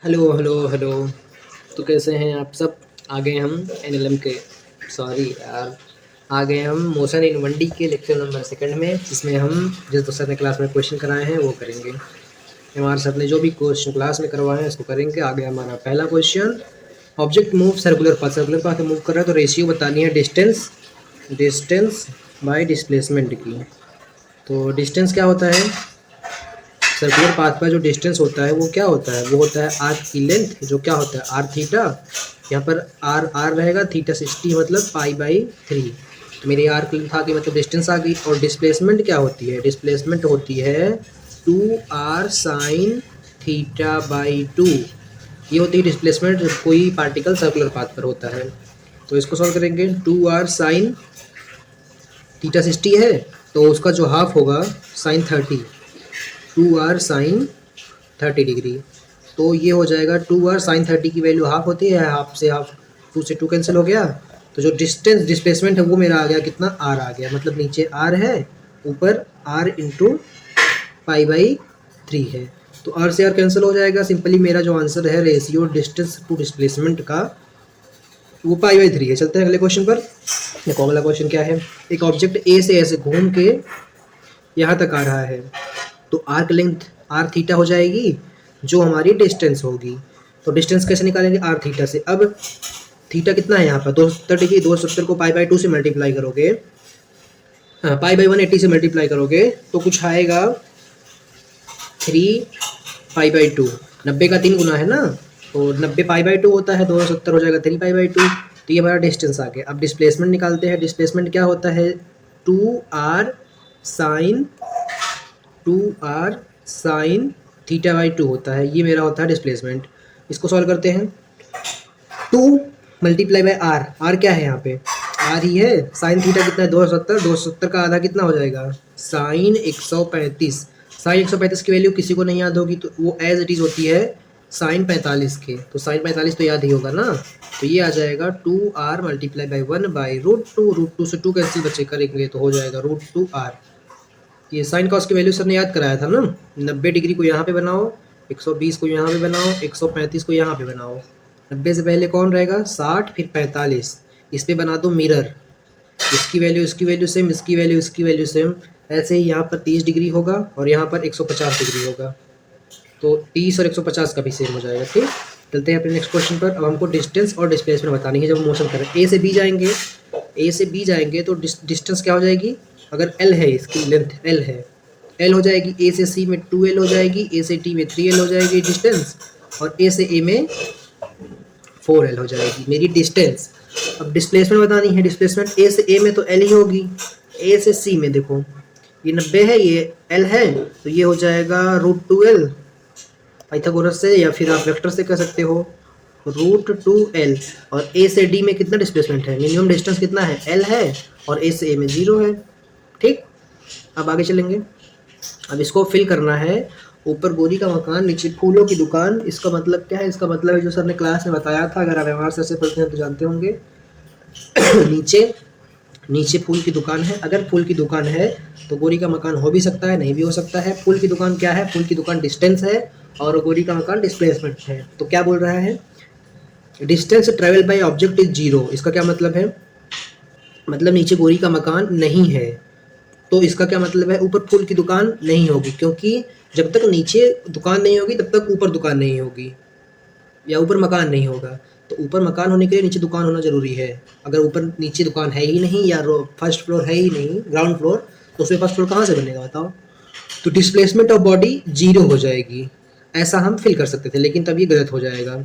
Hello hello hello. तो कैसे हैं आप सब? आ गए हम एनएलएम के, सॉरी यार, आ गए हम मोशन इन 1D के लेक्चर नंबर सेकंड में, जिसमें हम जिस सर ने क्लास में क्वेश्चन कराए हैं वो करेंगे। हमारे सर ने जो भी क्वेश्चन क्लास में करवाए हैं उसको करेंगे। आ गया हमारा पहला question. Object move circular path में मूव कर रहा है तो रेशियो बतानी है डिस्टेंस डिस्टेंस बाय डिस्प्लेसमेंट की। तो डिस्टेंस क्या होता है? सर्कुलर पाथ का जो डिस्टेंस होता है वो क्या होता है? वो होता है आर्क की लेंथ, जो क्या होता है आर थीटा। यहाँ पर आर आर रहेगा, थीटा 60 मतलब पाई/3। तो मेरी आर्क लेंथ आ गई, मतलब डिस्टेंस आ गई। और डिस्प्लेसमेंट क्या होती है? डिस्प्लेसमेंट होती है 2r साइन थीटा/2। ये होती है डिस्प्लेसमेंट जब कोई पार्टिकल सर्कुलर पाथ पर होता है। तो इसको सॉल्व करेंगे। 2r साइन थीटा 60 है तो उसका जो हाफ होगा साइन 30, 2r साइन 30 डिग्री। तो ये हो जाएगा 2r साइन 30 की वैल्यू हाफ होती है, हाफ से हाफ 2 से 2 कैंसिल हो गया। तो जो डिस्टेंस डिस्प्लेसमेंट है वो मेरा आ गया कितना? r आ गया। मतलब नीचे r है, ऊपर r इंटू पाई/3 है। तो r से r कैंसिल हो जाएगा। सिंपली मेरा जो आंसर है रेशियो डिस्टेंस टू डिस्प्लेसमेंट का वो पाई/3 है। चलते हैं अगले क्वेश्चन पर। देखो अगला क्वेश्चन क्या है। एक ऑब्जेक्ट ए से ऐसे घूम के यहाँ तक आ रहा है तो आर्क लेंथ आर थीटा हो जाएगी जो हमारी डिस्टेंस होगी। तो डिस्टेंस कैसे निकालेंगे? आर थीटा से। अब थीटा कितना है यहाँ पर? 270 डिग्री। 270 को पाई/2 से मल्टीप्लाई करोगे, हाँ पाई/180 से मल्टीप्लाई करोगे तो कुछ आएगा 3 पाई/2। 90 का 3 गुना है ना, तो 90 पाई/2 होता है, 270 हो जाएगा 3 पाई/2। तो ये हमारा डिस्टेंस आ गया। अब डिस्प्लेसमेंट निकालते हैं। डिस्प्लेसमेंट क्या होता है? 2r साइन 2r साइन थीटा/2 होता है। ये मेरा होता है डिस्प्लेसमेंट। इसको सॉल्व करते हैं। 2 मल्टीप्लाई बाय आर। आर क्या है यहाँ पे? आर ही है। साइन थीटा कितना है? 270। 270 का आधा कितना हो जाएगा? साइन 135। साइन 135 की वैल्यू किसी को नहीं याद होगी तो वो एज इट इज होती है साइन 45 के। तो साइन 45 तो याद ही होगा ना। तो ये आ जाएगा 2r मल्टीप्लाई बाई 1/√2। √2 से 2 कैंसिल बचे करेंगे तो हो जाएगा √2r। ये साइन कॉस की वैल्यू सर ने याद कराया था ना। 90 डिग्री को यहाँ पे बनाओ, 120 को यहाँ पे बनाओ, 135 को यहाँ पे बनाओ। 90 से पहले कौन रहेगा? 60, फिर 45। इस पे बना दो मिरर। इसकी वैल्यू सेम, इसकी वैल्यू इसकी वैल्यू सेम। ऐसे ही यहाँ पर 30 डिग्री होगा और यहाँ पर 150 डिग्री होगा। तो 30 और 150 का भी सेम हो जाएगा। ठीक, चलते हैं अपने नेक्स्ट क्वेश्चन पर। अब हमको डिस्टेंस और डिस्प्लेसमेंट बतानी है। जब हम मोशन करें ए से बी जाएंगे, ए से बी जाएंगे तो डिस्टेंस क्या हो जाएगी? अगर एल है, इसकी लेंथ एल है, एल हो जाएगी। ए से सी में 2l हो जाएगी, ए से टी में 3l हो जाएगी डिस्टेंस, और ए से ए में 4l हो जाएगी मेरी डिस्टेंस। अब डिस्प्लेसमेंट बतानी है। डिस्प्लेसमेंट ए से ए में तो एल ही होगी, ए से सी में देखो ये 90 है, ये एल है, तो ये हो जाएगा √2l पाइथागोरस से, या फिर आप वेक्टर से कर सकते हो √2l। और ए से डी में कितना डिस्प्लेसमेंट है? मिनिमम डिस्टेंस कितना है? एल है, और ए से ए में 0 है। ठीक, अब आगे चलेंगे। अब इसको फिल करना है। ऊपर गोरी का मकान, नीचे फूलों की दुकान। इसका मतलब क्या है? इसका मतलब है जो सर ने क्लास में बताया था, अगर आप व्यवहार सर से पढ़ते हैं तो जानते होंगे। नीचे नीचे फूल की दुकान है। अगर फूल की दुकान है तो गोरी का मकान हो भी सकता है, नहीं भी हो सकता है। फूल की दुकान क्या है? फूल की दुकान डिस्टेंस है और गोरी का मकान डिस्प्लेसमेंट है। तो क्या बोल रहा है? Distance travel by object is 0। इसका क्या मतलब है? मतलब नीचे गोरी का मकान नहीं है, तो इसका क्या मतलब है? ऊपर फूल की दुकान नहीं होगी, क्योंकि जब तक नीचे दुकान नहीं होगी तब तक ऊपर दुकान नहीं होगी, या ऊपर मकान नहीं होगा। तो ऊपर मकान होने के लिए नीचे दुकान होना ज़रूरी है। अगर ऊपर नीचे दुकान है ही नहीं, या फर्स्ट फ्लोर है ही नहीं, ग्राउंड फ्लोर, तो उसमें फर्स्ट फ्लोर कहाँ से बनेगा बताओ? तो डिस्प्लेसमेंट ऑफ बॉडी 0 हो जाएगी। ऐसा हम फिल कर सकते थे, लेकिन तब ये गलत हो जाएगा।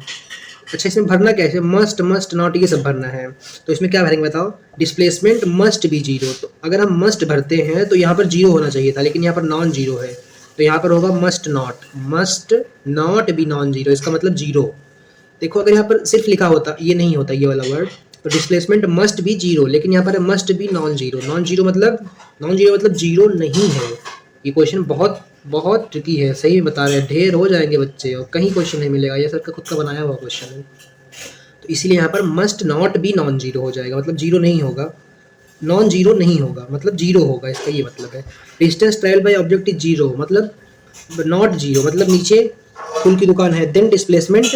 अच्छा, इसमें भरना कैसे? मस्ट मस्ट नॉट ये सब भरना है। तो इसमें क्या भरेंगे बताओ? Displacement must be 0। तो अगर हम मस्ट भरते हैं तो यहाँ पर 0 होना चाहिए था, लेकिन यहाँ पर नॉन 0 है, तो यहाँ पर होगा मस्ट नॉट बी नॉन 0। इसका मतलब 0। देखो अगर यहाँ पर सिर्फ लिखा होता, ये नहीं होता ये वाला वर्ड, तो डिस्प्लेसमेंट मस्ट बी 0, लेकिन यहाँ पर must be non 0। Non zero मतलब 0 नहीं है। ये क्वेश्चन बहुत बहुत ट्रिकी है, सही बता रहे हैं। ढेर हो जाएंगे बच्चे और कहीं क्वेश्चन नहीं मिलेगा, ये सर का खुद का बनाया हुआ क्वेश्चन है। तो इसीलिए यहाँ पर मस्ट नॉट बी नॉन 0 हो जाएगा, मतलब 0 नहीं होगा, नॉन 0 नहीं होगा, मतलब 0 होगा, इसका ये मतलब है। Distance travel by object is 0, मतलब नॉट 0, मतलब नीचे फूल की दुकान है, देन डिस्प्लेसमेंट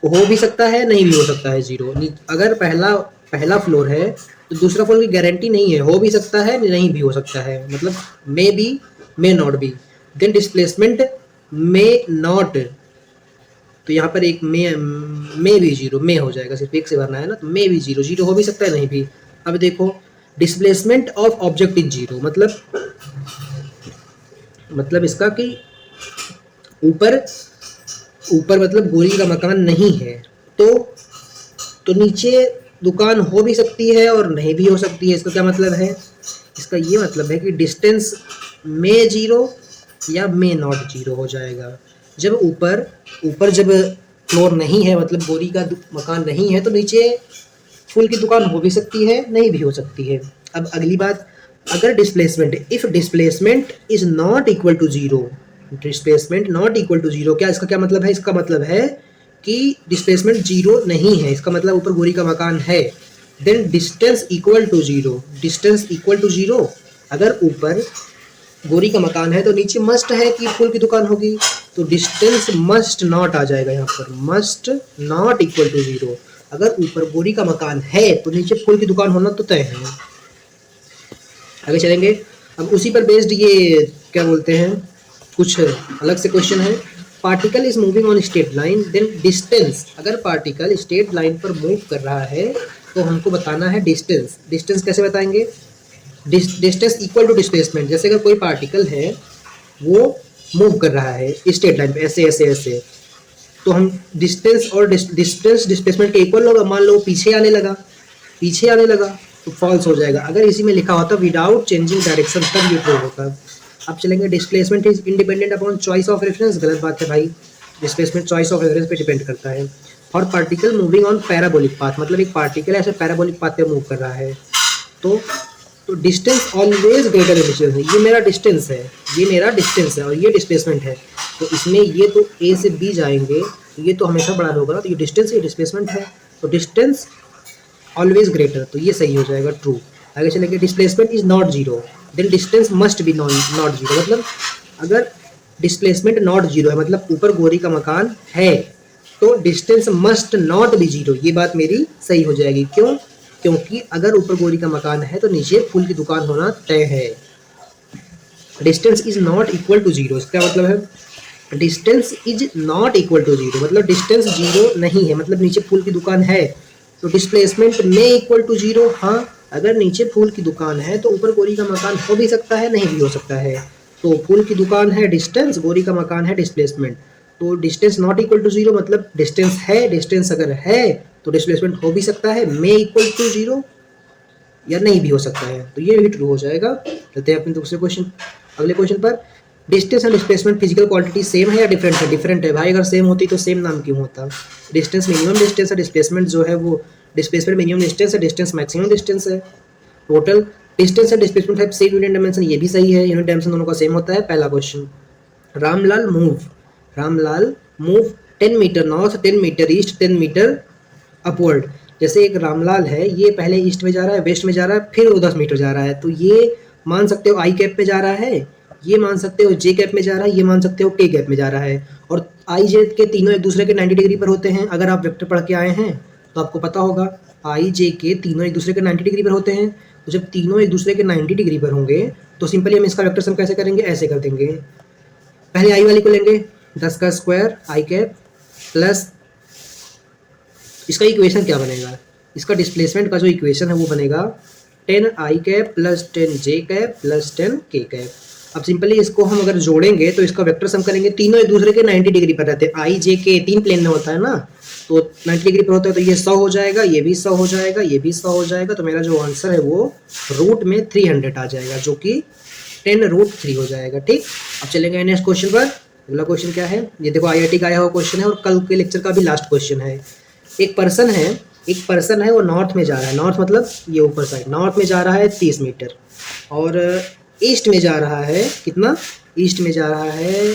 हो भी सकता है नहीं भी हो सकता है जीरो। अगर पहला पहला फ्लोर है तो दूसरा फ्लोर की गारंटी नहीं है, हो भी सकता है नहीं भी हो सकता है, मतलब maybe may not be. Then displacement may not, तो यहाँ पर एक मे भी जीरो, मे हो जाएगा, सिर्फ एक से भरना है ना, तो मे भी जीरो, जीरो हो भी सकता है नहीं भी। अब देखो displacement of object is zero, मतलब इसका कि ऊपर ऊपर मतलब गोरी का मकान नहीं है, तो नीचे दुकान हो भी सकती है और नहीं भी हो सकती है। इसका क्या मतलब है? इसका ये मतलब है कि डिस्टेंस में जीरो या में नॉट जीरो हो जाएगा। जब ऊपर ऊपर जब फ्लोर नहीं है, मतलब गोरी का मकान नहीं है, तो नीचे फूल की दुकान हो भी सकती है नहीं भी हो सकती है। अब अगली बात, अगर displacement, if displacement is not equal to zero, displacement not equal to zero, क्या इसका क्या मतलब है? इसका मतलब है कि डिस्प्लेसमेंट जीरो नहीं है, इसका मतलब ऊपर गोरी का मकान है। Then distance equal to zero, distance equal to zero, अगर ऊपर गोरी का मकान है तो नीचे मस्ट है कि फूल की दुकान होगी, तो डिस्टेंस मस्ट नॉट आ जाएगा यहाँ पर, must not equal to zero. अगर ऊपर गोरी का मकान है तो नीचे फूल की दुकान होना तो तय है। आगे चलेंगे। अब उसी पर बेस्ड ये क्या बोलते हैं, कुछ अलग से क्वेश्चन है। Particle is moving on straight line, then distance, अगर पार्टिकल स्ट्रेट लाइन पर मूव कर रहा है तो हमको बताना है डिस्टेंस। डिस्टेंस कैसे बताएंगे? Distance equal to displacement. जैसे अगर कोई पार्टिकल है वो मूव कर रहा है स्ट्रेट लाइन पे ऐसे ऐसे ऐसे, तो हम डिस्टेंस और डिस्टेंस डिस्प्लेसमेंट के इक्वल होगा। मान लो पीछे आने लगा तो फॉल्स हो जाएगा। अगर इसी में लिखा होता विदाउट चेंजिंग डायरेक्शन तब ये ट्रू होता। अब चलेंगे, displacement is independent upon choice of reference. गलत बात है भाई, डिस्प्लेसमेंट चॉइस ऑफ रेफरेंस पे डिपेंड करता है। और particle moving on parabolic path, मतलब एक पार्टिकल ऐसे पैराबोलिक पाथ पे मूव कर रहा है, तो distance always greater than distance है। ये मेरा डिस्टेंस है, ये मेरा डिस्टेंस है और ये डिस्प्लेसमेंट है, तो इसमें ये तो ए से बी जाएंगे, ये तो हमेशा बड़ा होगा ना, तो ये डिस्टेंस, ये डिस्प्लेसमेंट है, तो डिस्टेंस ऑलवेज ग्रेटर, तो ये सही हो जाएगा, ट्रू। आगे चलेंगे, displacement is not zero, then distance must be not zero. मतलब अगर डिस्प्लेसमेंट नॉट जीरो है, मतलब ऊपर गोरी का मकान है, तो distance must not be zero, ये बात मेरी सही हो जाएगी। क्यों? क्योंकि अगर ऊपर गोरी का मकान है तो नीचे फूल की दुकान होना तय है। Distance is not equal to zero, इसका मतलब है distance is not equal to zero, मतलब डिस्टेंस जीरो नहीं है, मतलब नीचे फूल की दुकान है, तो डिस्प्लेसमेंट में इक्वल टू जीरो। हाँ, अगर नीचे फूल की दुकान है तो ऊपर गोरी का मकान हो भी सकता है नहीं भी हो सकता है। तो फूल की दुकान है डिस्टेंस, गोरी का मकान है डिस्प्लेसमेंट, तो distance not equal to zero मतलब डिस्टेंस है, डिस्टेंस अगर है तो डिस्प्लेसमेंट हो भी सकता है मे इक्वल टू जीरो या नहीं भी हो सकता है, तो ये भी ट्रू हो जाएगा। चलते हैं अपने दूसरे क्वेश्चन, अगले क्वेश्चन पर। Distance and displacement physical quantity same है या डिफरेंट है? डिफरेंट है भाई, अगर सेम होती तो सेम नाम क्यों होता? डिस्टेंस मिनिमम डिस्टेंस है, डिस्प्लेसमेंट जो है वो डिस्प्लेसमेंट मिनिमम डिस्टेंस है, डिस्टेंस मैक्सिमम डिस्टेंस है। टोटल डिस्टेंस एंड डिस्प्लेसमेंट है सेम यूनिट डायमेंशन, ये भी सही है, यूनिट डायमेंशन दोनों का सेम होता है। पहला question, Ramlal move 10 metre north, 10 metre east, 10 metre upward. जैसे एक रामलाल है, ये पहले ईस्ट में जा रहा है, वेस्ट में जा रहा है, फिर वो 10 मीटर जा रहा है, तो ये मान सकते हो आई कैप में जा रहा है, ये मान सकते हो जे कैप में जा रहा है, ये मान सकते हो के कैप में जा रहा है। और आई जे के तीनों एक दूसरे के 90 डिग्री पर होते हैं। अगर आप वेक्टर पढ़ के आए हैं तो आपको पता होगा आई जे के तीनों एक दूसरे के 90 डिग्री पर होते हैं। तो जब तीनों एक दूसरे के 90 डिग्री पर होंगे तो सिंपली हम इसका वेक्टर सम कैसे करेंगे? ऐसे कर देंगे, पहले आई वाली को लेंगे 10 का स्क्वायर आई कैप प्लस, इसका इक्वेशन क्या बनेगा? इसका डिस्प्लेसमेंट का जो इक्वेशन है वो बनेगा 10 आई कैप प्लस 10 जे कैप प्लस 10 के कैप। अब सिंपली इसको हम अगर जोड़ेंगे तो इसका वेक्टर सम करेंगे, तीनों एक दूसरे के 90 डिग्री पर रहते हैं, आई जे के तीन प्लेन में होता है ना, तो 90 डिग्री पर होता है, तो ये 100 हो जाएगा, ये भी 100 हो जाएगा, ये भी 100 हो जाएगा, तो मेरा जो आंसर है वो रूट में 300 आ जाएगा, जो कि 10√3 हो जाएगा। ठीक, अब चलेंगे नेक्स्ट क्वेश्चन पर। अगला क्वेश्चन क्या है? ये देखो IIT का आया हुआ क्वेश्चन है और कल के लेक्चर का भी लास्ट क्वेश्चन है। एक पर्सन है वो नॉर्थ में जा रहा है, नॉर्थ मतलब ये ऊपर साइड, नॉर्थ में जा रहा है 30 मीटर और ईस्ट में जा रहा है कितना? ईस्ट में जा रहा है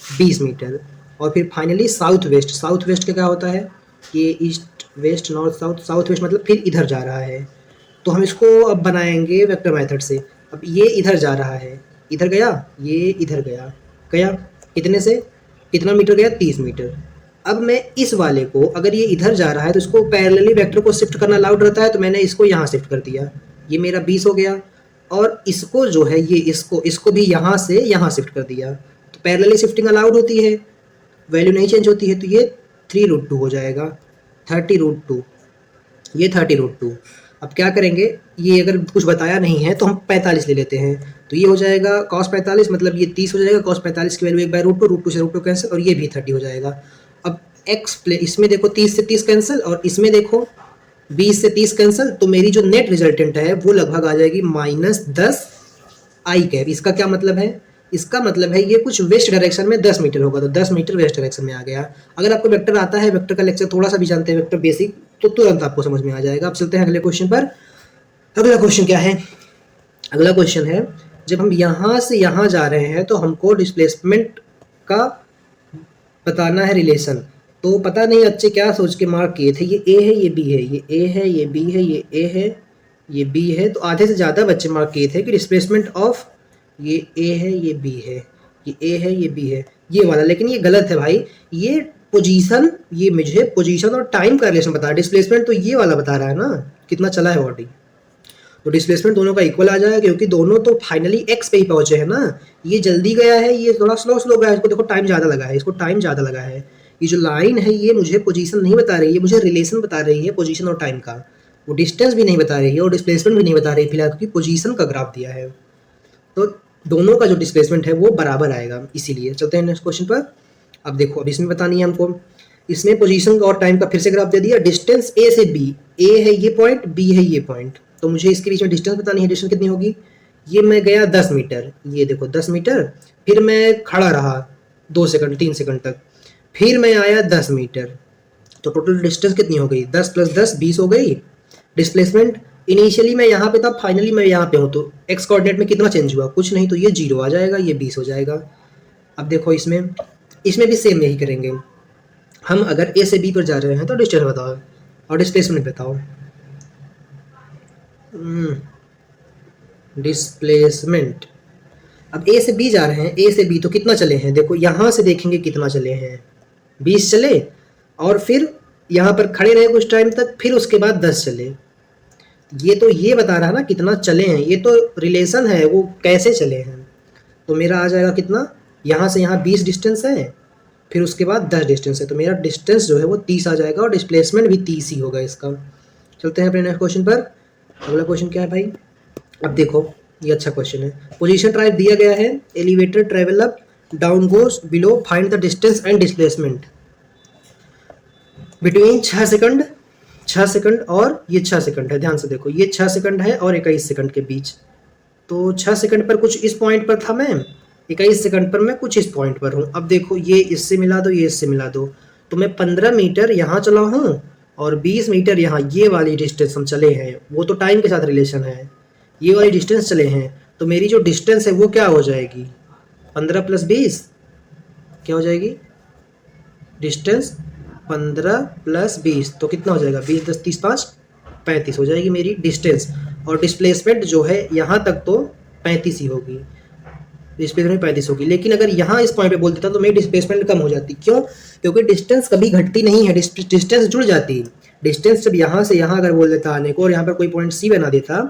20 मीटर और फिर फाइनली साउथ वेस्ट का क्या होता है? ये east west north south, south west मतलब फिर इधर जा रहा है, तो हम इसको अब बनाएंगे वेक्टर मेथड से। अब ये इधर जा रहा है, इधर गया, ये इधर गया, गया कितने से? कितना मीटर गया, 30 मीटर। अब मैं इस वाले को, अगर ये इधर जा रहा है तो इसको पैरेलली वेक्टर को शिफ्ट करना अलाउड रहता है, तो मैंने इसको यहाँ शिफ्ट कर दिया, ये मेरा 20 हो गया। और इसको जो है ये इसको भी यहाँ से यहाँ शिफ्ट कर दिया, तो पैरेलली शिफ्टिंग अलाउड होती है, वैल्यू नहीं चेंज होती है, तो ये 3√2 हो जाएगा, 30√2, ये 30√2। अब क्या करेंगे, ये अगर कुछ बताया नहीं है तो हम 45 ले लेते हैं, तो ये हो जाएगा cos 45, मतलब ये 30 हो जाएगा, cos 45 की वैल्यू 1/√2, √2 से √2 कैंसिल, और ये भी 30 हो जाएगा। अब x प्ले इसमें देखो 30 से 30 कैंसिल, और इसमें देखो 20 से 30 कैंसिल, तो मेरी जो नेट रिजल्टेंट है वो लगभग आ जाएगी -10 आई कैप। इसका क्या मतलब है, इसका मतलब है ये कुछ वेस्ट डायरेक्शन में 10 मीटर होगा, तो 10 मीटर वेस्ट डायरेक्शन में आ गया। अगर आपको वेक्टर आता है, वेक्टर का लेक्चर थोड़ा सा भी जानते हैं, वेक्टर बेसिक, तो तुरंत आपको समझ में आ जाएगा। अब चलते हैं अगले क्वेश्चन पर। अगला क्वेश्चन क्या है, अगला क्वेश्चन है, जब हम यहाँ से यहाँ जा रहे हैं तो हमको डिस्प्लेसमेंट का बताना है रिलेशन। तो पता नहीं बच्चे क्या सोच के मार्क किए थे, ये ए है, ये बी है, ये ए है, ये बी है, ये ए है, ये बी है, तो आधे से ज़्यादा बच्चे मार्क किए थे कि डिस्प्लेसमेंट ऑफ, ये ए है, ये बी है, ये ए है, ये बी है, ये वाला। लेकिन ये गलत है भाई, ये पोजीशन, ये मुझे पोजीशन और टाइम का रिलेशन बता रहा है, डिस्प्लेसमेंट तो ये वाला बता रहा है ना, कितना चला है बॉडी, तो डिस्प्लेसमेंट दोनों का इक्वल आ जाएगा, क्योंकि दोनों तो फाइनली एक्स पे ही पहुंचे हैं ना। ये जल्दी गया है, ये थोड़ा स्लो गया है, इसको देखो टाइम ज़्यादा लगा है, इसको टाइम ज़्यादा लगा है। ये जो लाइन है ये मुझे पोजीशन नहीं बता रही है, मुझे रिलेशन बता रही है पोजीशन और टाइम का, वो डिस्टेंस भी नहीं बता रही है और डिस्प्लेसमेंट भी नहीं बता रही है फिलहाल, क्योंकि पोजीशन का ग्राफ दिया है। तो दोनों का जो डिस्प्लेसमेंट है वो बराबर आएगा, इसीलिए। चलते हैं नेक्स्ट क्वेश्चन पर। अब देखो, अब इसमें बतानी है हमको, इसमें पोजीशन और टाइम का फिर से ग्राफ दे दिया, डिस्टेंस ए से बी, ए है ये पॉइंट, बी है ये पॉइंट, तो मुझे इसके बीच में डिस्टेंस बतानी है। डिस्टेंस कितनी होगी, ये मैं गया 10 मीटर, ये देखो 10 मीटर, फिर मैं खड़ा रहा 2 सेकंड 3 सेकंड तक, फिर मैं आया 10 मीटर, तो टोटल डिस्टेंस कितनी हो गई, 10 + 10 20 हो गई। डिस्प्लेसमेंट इनिशियली मैं यहाँ पे था, फाइनली मैं यहाँ पे हूँ, तो एक्स कोऑर्डिनेट में कितना चेंज हुआ, कुछ नहीं, तो ये 0 आ जाएगा, ये 20 हो जाएगा। अब देखो इसमें भी सेम यही करेंगे हम। अगर ए से बी पर जा रहे हैं तो डिस्टेंस बताओ और डिस्प्लेसमेंट बताओ। डिस्प्लेसमेंट, अब ए से बी जा रहे हैं, ए से बी तो कितना चले हैं, देखो यहाँ से देखेंगे कितना चले हैं, 20 चले, और फिर यहाँ पर खड़े रहे कुछ टाइम तक, फिर उसके बाद 10 चले। ये तो ये बता रहा है ना कितना चले हैं, ये तो रिलेशन है, वो कैसे चले हैं। तो मेरा आ जाएगा कितना, यहाँ से यहाँ 20 डिस्टेंस है, फिर उसके बाद 10 डिस्टेंस है, तो मेरा डिस्टेंस जो है वो 30 आ जाएगा, और डिस्प्लेसमेंट भी 30 ही होगा इसका। चलते हैं अपने नेक्स्ट क्वेश्चन पर। अगला क्वेश्चन क्या है भाई, अब देखो ये अच्छा क्वेश्चन है। पोजीशन टाइप दिया गया है, elevator travel up, down goes below, find the distance and displacement between 6 second, 6 second और ये 6 सेकंड है, ध्यान से देखो, ये 6 सेकंड है और 21 सेकंड के बीच। तो 6 सेकंड पर कुछ इस पॉइंट पर था मैं, 21 सेकंड पर मैं कुछ इस पॉइंट पर हूँ। अब देखो ये इससे मिला दो, ये इससे मिला दो, तो मैं 15 मीटर यहाँ चला हूँ और 20 मीटर यहाँ, ये वाली डिस्टेंस हम चले हैं, वो तो टाइम के साथ रिलेशन है, ये वाली डिस्टेंस चले हैं, तो मेरी जो डिस्टेंस है वो क्या हो जाएगी, 15 + 20 क्या हो जाएगी, डिस्टेंस 15 + 20, तो कितना हो जाएगा, 20 × 10 30 5 35 हो जाएगी मेरी डिस्टेंस। और डिस्प्लेसमेंट जो है यहाँ तक तो 35 ही होगी, डिस्प्लेसमेंट 35 होगी। लेकिन अगर यहाँ इस पॉइंट पे बोल देता तो मेरी डिस्प्लेसमेंट कम हो जाती, क्यों, क्योंकि डिस्टेंस कभी घटती नहीं है, डिस्टेंस जुड़ जाती है। डिस्टेंस जब यहाँ से यहाँ अगर बोल देता आने को, और यहाँ पर कोई पॉइंट सी बना देता,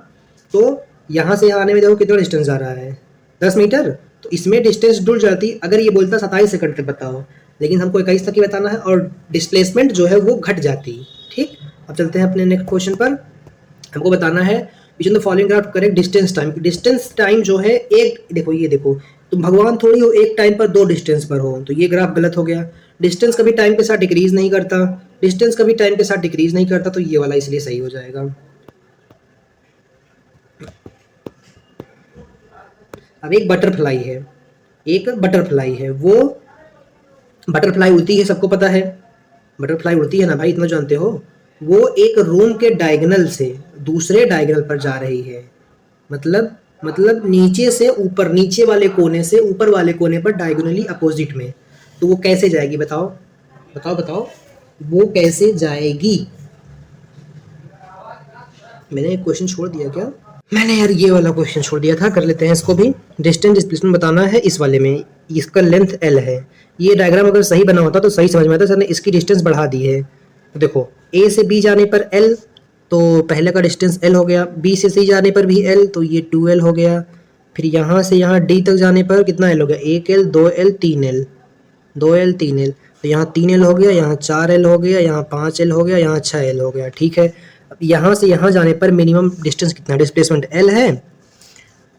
तो यहाँ से यहाँ आने में देखो कितना डिस्टेंस आ रहा है, 10 मीटर, तो इसमें डिस्टेंस जुड़ जाती। अगर ये बोलता 27 सेकंड तक बताओ, लेकिन हमको 21 तक ही बताना है, और डिस्प्लेसमेंट जो है वो घट जाती। ठीक, अब चलते हैं अपने नेक्स्ट क्वेश्चन पर। हमको बताना है which in the following graph correct distance time. Distance time जो है, एक देखो, ये देखो, तुम भगवान थोड़ी हो एक टाइम पर 2 डिस्टेंस पर हो, तो ये ग्राफ गलत हो गया। डिस्टेंस कभी टाइम के साथ डिक्रीज नहीं करता, डिस्टेंस कभी टाइम के साथ डिक्रीज नहीं करता, तो ये वाला इसलिए सही हो जाएगा। अब एक बटरफ्लाई है, एक बटरफ्लाई है, वो बटरफ्लाई उड़ती है, सबको पता है बटरफ्लाई उड़ती है ना भाई, इतना जानते हो। वो एक रूम के डायगोनल से दूसरे डायगोनल पर जा रही है, मतलब नीचे से ऊपर, नीचे वाले कोने से ऊपर वाले कोने पर डायगोनली अपोजिट में। तो वो कैसे जाएगी, बताओ बताओ बताओ, वो कैसे जाएगी। मैंने एक क्वेश्चन छोड़ दिया क्या, मैंने यार ये वाला क्वेश्चन छोड़ दिया था, कर लेते हैं इसको भी। डिस्टेंस डिस्प्लेसमेंट बताना है इस वाले में, इसका लेंथ L है, ये डायग्राम अगर सही बना होता तो सही समझ में आता, सर ने इसकी डिस्टेंस बढ़ा दी है। तो देखो ए से बी जाने पर एल, तो पहले का डिस्टेंस एल हो गया, बी से सी जाने पर भी एल, तो ये 2l हो गया। फिर यहाँ से यहाँ डी तक जाने पर कितना एल हो गया, 1l 2l 3l, 2l 3l, तो यहाँ 3l हो गया, यहाँ 4l हो गया, यहाँ 5l हो गया, यहाँ 6l हो गया। ठीक है, अब यहाँ से यहाँ जाने पर मिनिमम डिस्टेंस कितना, डिस्प्लेसमेंट l है,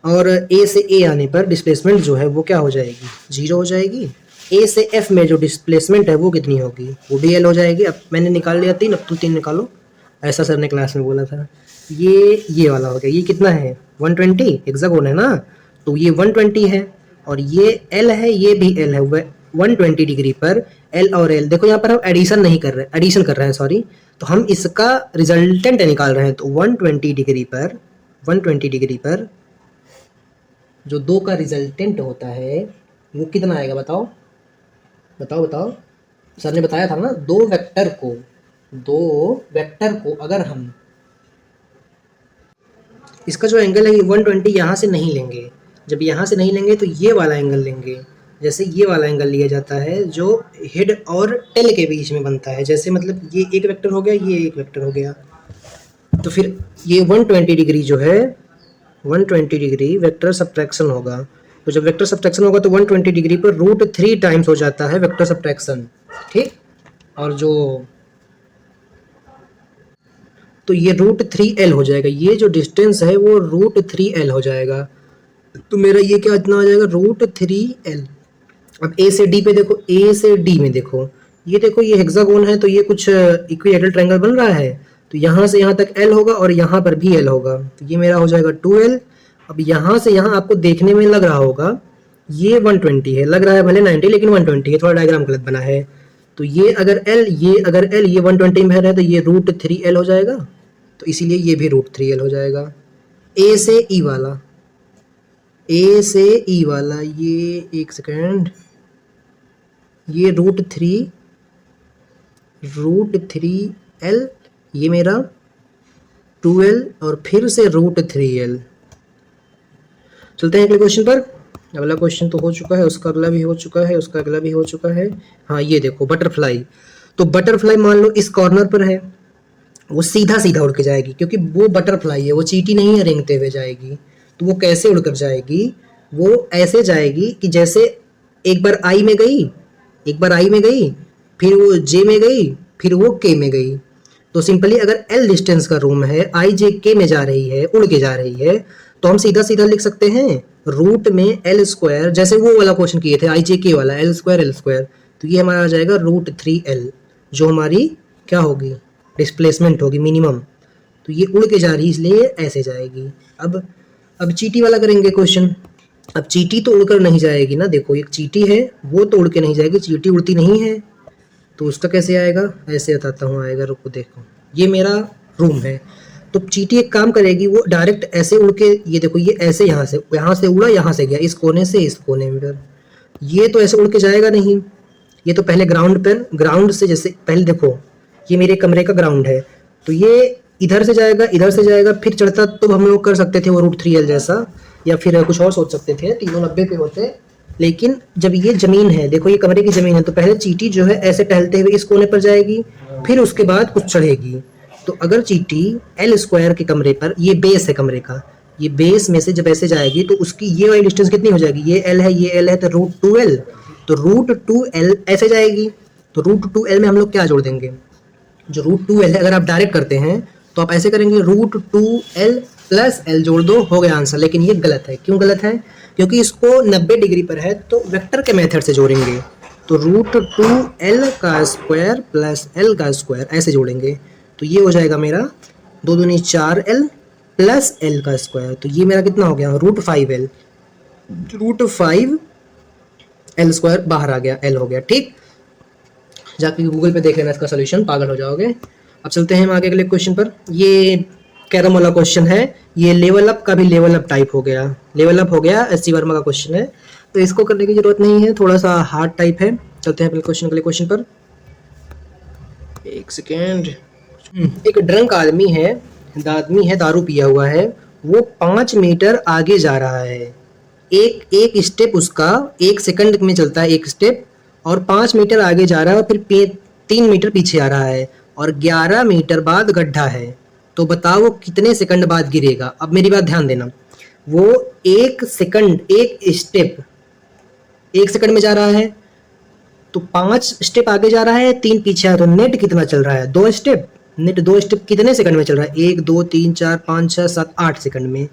और ए से ए आने पर डिस्प्लेसमेंट जो है वो क्या हो जाएगी, 0 हो जाएगी। ए से एफ में जो डिस्प्लेसमेंट है वो कितनी होगी, वो भी एल हो जाएगी। अब मैंने निकाल लिया 3, अब तुम 3 निकालो, ऐसा सर ने क्लास में बोला था। ये वाला हो गया, ये कितना है 120, हेक्सागोन है ना, तो ये 120 है, और ये एल है, ये भी एल है। 120 डिग्री पर एल और एल, देखो यहाँ पर हम एडिशन नहीं कर रहे, एडिशन कर रहे हैं सॉरी, तो हम इसका रिजल्टेंट निकाल रहे हैं। तो 120 डिग्री पर जो 2 का रिजल्टेंट होता है वो कितना आएगा, बताओ बताओ बताओ। सर ने बताया था ना, दो वेक्टर को अगर हम, इसका जो एंगल है ये 120 यहाँ से नहीं लेंगे, जब यहाँ से नहीं लेंगे तो ये वाला एंगल लेंगे। जैसे ये वाला एंगल लिया जाता है जो हेड और टेल के बीच में बनता है, जैसे मतलब ये एक वेक्टर हो गया, ये एक वेक्टर हो गया, तो फिर ये 120 डिग्री जो है 120 डिग्री वेक्टर सब्ट्रैक्शन होगा। तो जब वेक्टर सब्ट्रैक्शन होगा तो 120 डिग्री पर √3 टाइम्स हो जाता है वेक्टर सब्ट्रैक्शन, ठीक। और जो तो ये √3l हो जाएगा, ये जो डिस्टेंस है वो √3l हो जाएगा। तो मेरा ये क्या इतना आ जाएगा, √3l। अब ए से डी पे देखो, ए से डी में देखो, ये देखो ये हेक्सागोन है, तो ये कुछ इक्विलैटरल ट्रायंगल बन रहा है, तो यहाँ से यहाँ तक l होगा और यहाँ पर भी l होगा, तो ये मेरा हो जाएगा 2l। अब यहाँ से यहाँ आपको देखने में लग रहा होगा ये 120 है, लग रहा है भले 90 लेकिन 120 है, थोड़ा डायग्राम गलत बना है। तो ये अगर l ये 120 में है तो ये √3l हो जाएगा, तो इसीलिए ये भी √3l हो जाएगा। ए से ई वाला ये एक सेकेंड, ये √3l, ये मेरा 2l और फिर से √3l। चलते हैं अगले क्वेश्चन पर। अगला क्वेश्चन तो हो चुका है, उसका अगला भी हो चुका है, उसका अगला भी हो चुका है। हाँ ये देखो बटरफ्लाई, तो बटरफ्लाई मान लो इस कॉर्नर पर है, वो सीधा सीधा उड़ के जाएगी, क्योंकि वो बटरफ्लाई है, वो चींटी नहीं है रेंगते हुए जाएगी। तो वो कैसे उड़कर जाएगी, वो ऐसे जाएगी कि जैसे एक बार आई में गई, फिर वो जे में गई, फिर वो के में गई। तो सिंपली अगर एल डिस्टेंस का रूम है, आई जे के में जा रही है, उड़ के जा रही है, तो हम सीधा सीधा लिख सकते हैं रूट में एल स्क्वायर, जैसे वो वाला क्वेश्चन किए थे आई जे के वाला, एल स्क्वायर, तो ये हमारा आ जाएगा √3l, जो हमारी क्या होगी, डिस्प्लेसमेंट होगी मिनिमम। तो ये उड़ के जा रही है इसलिए ऐसे जाएगी। अब चीटी वाला करेंगे क्वेश्चन। अब चीटी तो उड़कर नहीं जाएगी ना, देखो एक चीटी है वो तो उड़ के नहीं जाएगी, चीटी उड़ती नहीं है, तो उसका कैसे आएगा, ऐसे बताता हूँ आएगा, रुको देखो, ये मेरा रूम है, तो चीटी एक काम करेगी, वो डायरेक्ट ऐसे उड़ के, ये देखो ये ऐसे यहाँ से उड़ा, यहाँ से गया इस कोने से इस कोने में, पर ये तो ऐसे उड़ के जाएगा नहीं, ये तो पहले ग्राउंड से, जैसे पहले देखो ये मेरे कमरे का ग्राउंड है, तो ये इधर से जाएगा, फिर चढ़ता तो हम लोग कर सकते थे वो √3l जैसा, या फिर कुछ और सोच सकते थे, तीनों 90 पे होते। लेकिन जब ये जमीन है, देखो ये कमरे की जमीन है, तो पहले चीटी जो है ऐसे टहलते हुए इस कोने पर जाएगी, फिर उसके बाद कुछ चढ़ेगी। तो अगर चीटी एल स्क्वायर के कमरे पर, ये बेस है कमरे का, ये बेस में से जब ऐसे जाएगी तो उसकी ये वाली डिस्टेंस कितनी हो जाएगी, ये एल है, तो √2l, तो √2l ऐसे जाएगी। तो √2l में हम लोग क्या जोड़ देंगे, जो √2l है, अगर आप डायरेक्ट करते हैं तो आप ऐसे करेंगे √2l + l जोड़ दो, हो गया आंसर। लेकिन ये गलत है, क्यों गलत है, क्योंकि इसको 90 डिग्री पर है तो वेक्टर के मेथड से जोड़ेंगे, तो √2l² + l का स्क्वायर ऐसे जोड़ेंगे, तो ये हो जाएगा मेरा 2 दूनी 4l + l का स्क्वायर, तो ये मेरा कितना हो गया √5l, √5l² बाहर आ गया, l हो गया, ठीक। जाके गूगल पे देख लेना इसका सोल्यूशन, पागल हो जाओगे। अब चलते हैं हम आगे अगले क्वेश्चन पर। ये कैरम वाला क्वेश्चन है, ये लेवल अप का भी लेवल अप टाइप हो गया, SC वर्मा का क्वेश्चन है, तो इसको करने की जरूरत नहीं है, थोड़ा सा हार्ड टाइप है। चलते हैं अगले क्वेश्चन पर, एक सेकेंड। एक ड्रंक आदमी है, दारू पिया हुआ है, वो 5 मीटर आगे जा रहा है, एक स्टेप उसका 1 सेकंड में चलता है, एक स्टेप, और 5 मीटर आगे जा रहा है और फिर 3 मीटर पीछे आ रहा है और 11 मीटर बाद गड्ढा है, तो बताओ वो कितने सेकंड बाद गिरेगा। अब मेरी बात ध्यान देना, वो 1 सेकंड, 1 स्टेप 1 सेकंड में जा रहा है, तो 5 स्टेप आगे जा रहा है, 3 पीछे है, तो नेट कितना चल रहा है, 2 स्टेप। नेट 2 स्टेप कितने सेकंड में चल रहा है, 1 2 3 4 5 6 7 8 सेकंड में।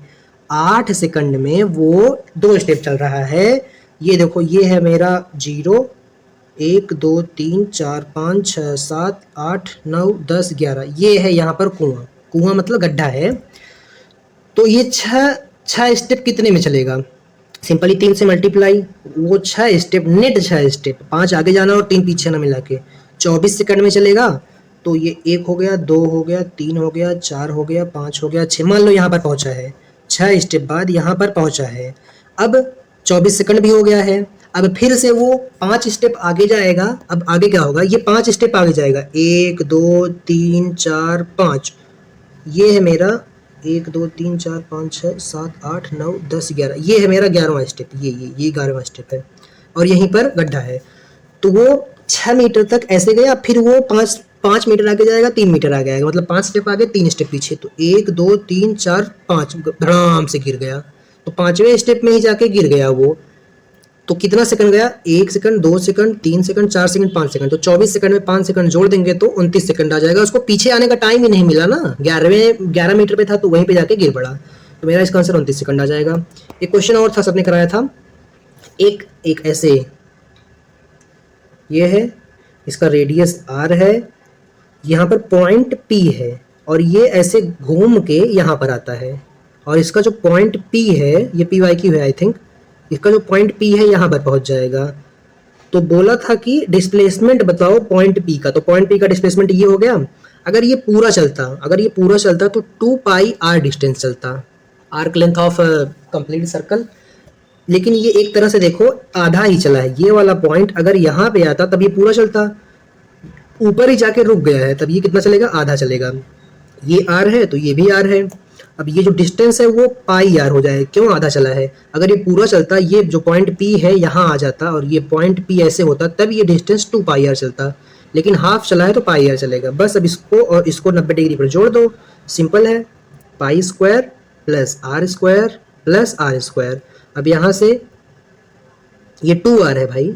8 सेकंड में वो 2 स्टेप चल रहा है। ये देखो, ये है मेरा 0, 1 2 3 4 5 6 7 8 9 10 11, ये है यहाँ पर कुआं। कुआं मतलब गड्ढा है। तो ये छह स्टेप कितने में चलेगा, सिंपली 3 से मल्टीप्लाई, वो 6 स्टेप, नेट 6 स्टेप, 5 आगे जाना और 3 पीछे ना मिला के 24 सेकंड में चलेगा। तो ये 1 हो गया, 2 हो गया, 3 हो गया, 4 हो गया, 5 हो गया, 6, मान लो यहाँ पर पहुंचा है, 6 स्टेप बाद यहाँ पर पहुंचा है। अब 24 सेकंड भी हो गया है। अब फिर से वो 5 स्टेप आगे जाएगा। अब आगे क्या होगा, ये 5 स्टेप आगे जाएगा, 1 2 3 4 5, ये है मेरा 1 2 3 4 5 6 7 8 9 10 11, ये है मेरा 11वां स्टेप, ये 11वां स्टेप है और यहीं पर गड्ढा है। तो वो 6 मीटर तक ऐसे गया, फिर वो 5 मीटर आगे जाएगा, 3 मीटर आगे आएगा, मतलब 5 स्टेप आगे 3 स्टेप पीछे, तो 1 2 3 4 5 आराम से गिर गया। तो 5वें स्टेप में ही जाके गिर गया वो। तो कितना सेकंड गया, 1 second, 2 second, 3 second, 4 second, 5 second, तो 24 सेकंड में 5 सेकंड जोड़ देंगे तो 29 सेकंड आ जाएगा। उसको पीछे आने का टाइम ही नहीं मिला ना, 11 मीटर पे था तो वहीं पे जाके गिर पड़ा। तो मेरा इसका आंसर 29 सेकंड आ जाएगा। एक क्वेश्चन और था, सबने कराया था, एक ऐसे, ये है, इसका रेडियस r है, यहाँ पर पॉइंट P है और ये ऐसे घूम के यहाँ पर आता है, और इसका जो पॉइंट P है, ये PYQ है आई थिंक, इसका जो पॉइंट P है यहाँ पर पहुँच जाएगा। तो बोला था कि डिस्प्लेसमेंट बताओ पॉइंट P का, तो पॉइंट P का डिस्प्लेसमेंट ये हो गया। अगर ये पूरा चलता तो 2 पाई r डिस्टेंस चलता, arc length of complete circle. लेकिन ये एक तरह से देखो आधा ही चला है, ये वाला पॉइंट अगर यहाँ पे आता तब ये पूरा चलता, ऊपर ही जाके रुक गया है, तब ये कितना चलेगा, आधा चलेगा। ये r है तो ये भी r है। अब ये जो डिस्टेंस है वो पाई r हो जाए, क्यों, आधा चला है। अगर ये पूरा चलता, ये जो पॉइंट P है यहाँ आ जाता और ये पॉइंट P ऐसे होता, तब ये डिस्टेंस 2 पाई r चलता, लेकिन हाफ चला है तो पाई r चलेगा। बस अब इसको और इसको 90 डिग्री पर जोड़ दो, सिंपल है, pi square plus r square plus r square. अब यहाँ से ये 2r है भाई,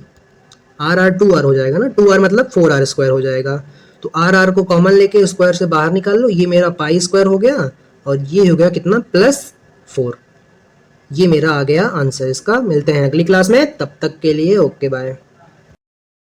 r 2r हो जाएगा ना, 2r मतलब 4r स्क्वायर हो जाएगा। तो r को कॉमन लेके स्क्वायर से बाहर निकाल लो, ये मेरा पाई स्क्वायर हो गया और ये हो गया कितना, +4। ये मेरा आ गया आंसर इसका। मिलते हैं अगली क्लास में, तब तक के लिए ओके बाय।